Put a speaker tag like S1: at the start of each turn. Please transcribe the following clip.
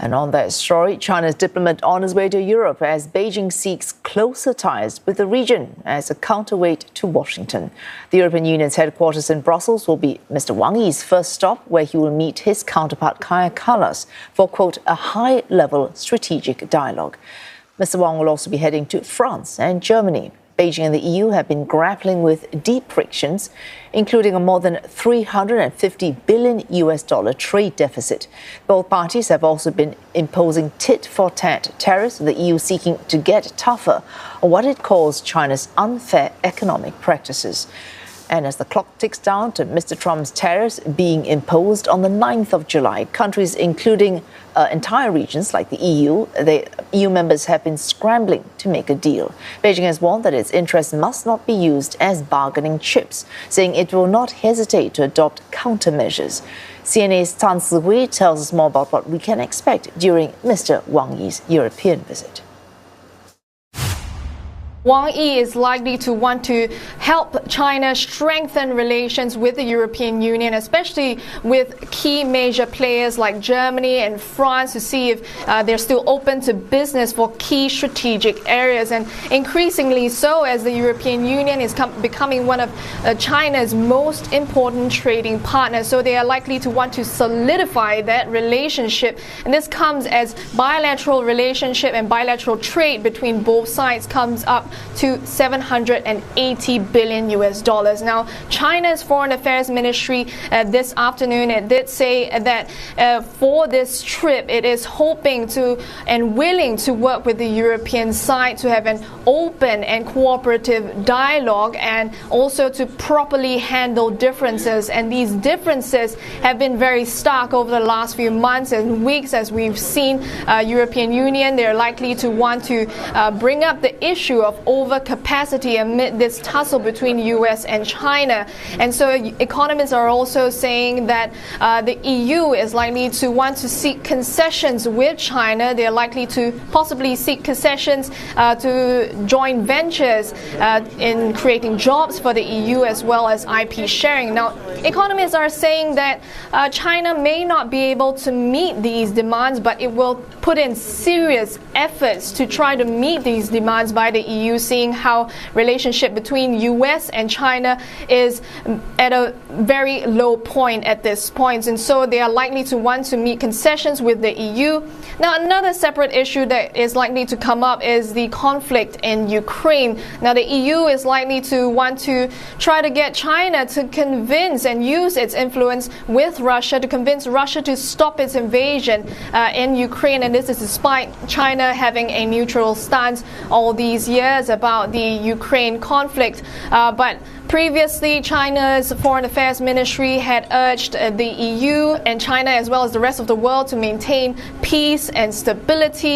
S1: And on that story, China's diplomat on his way to Europe as Beijing seeks closer ties with the region as a counterweight to Washington. The European Union's headquarters in Brussels will be Mr. Wang Yi's first stop, where he will meet his counterpart Kaja Kallas for, quote, a high-level strategic dialogue. Mr. Wang will also be heading to France and Germany. Beijing and the EU have been grappling with deep frictions, including a more than $350 billion trade deficit. Both parties have also been imposing tit-for-tat tariffs, with the EU seeking to get tougher on what it calls China's unfair economic practices. And as the clock ticks down to Mr. Trump's tariffs being imposed on the 9th of July, countries including entire regions like the EU members have been scrambling to make a deal. Beijing has warned that its interests must not be used as bargaining chips, saying it will not hesitate to adopt countermeasures. CNA's Si Hui tells us more about what we can expect during Mr. Wang Yi's European visit.
S2: Wang Yi is likely to want to help China strengthen relations with the European Union, especially with key major players like Germany and France, to see if they're still open to business for key strategic areas. And increasingly so, as the European Union is becoming one of China's most important trading partners. So they are likely to want to solidify that relationship. And this comes as bilateral relationship and bilateral trade between both sides comes up to $780 billion. Now, China's Foreign Affairs Ministry this afternoon, it did say that for this trip, it is hoping to and willing to work with the European side to have an open and cooperative dialogue, and also to properly handle differences. And these differences have been very stark over the last few months and weeks, as we've seen European Union. They're likely to want to bring up the issue of overcapacity amid this tussle between US and China. And so economists are also saying that the EU is likely to want to seek concessions with China. They're likely to possibly seek concessions to joint ventures in creating jobs for the EU, as well as IP sharing. Now, economists are saying that China may not be able to meet these demands, but it will put in serious efforts to try to meet these demands by the EU, seeing how relationship between US and China is at a very low point at this point. And so they are likely to want to meet concessions with the EU. Now, another separate issue that is likely to come up is the conflict in Ukraine. Now, the EU is likely to want to try to get China to convince and use its influence with Russia to convince Russia to stop its invasion in Ukraine. And this is despite China having a neutral stance all these years about the Ukraine conflict. But previously, China's Foreign Affairs Ministry had urged the EU and China, as well as the rest of the world, to maintain peace and stability.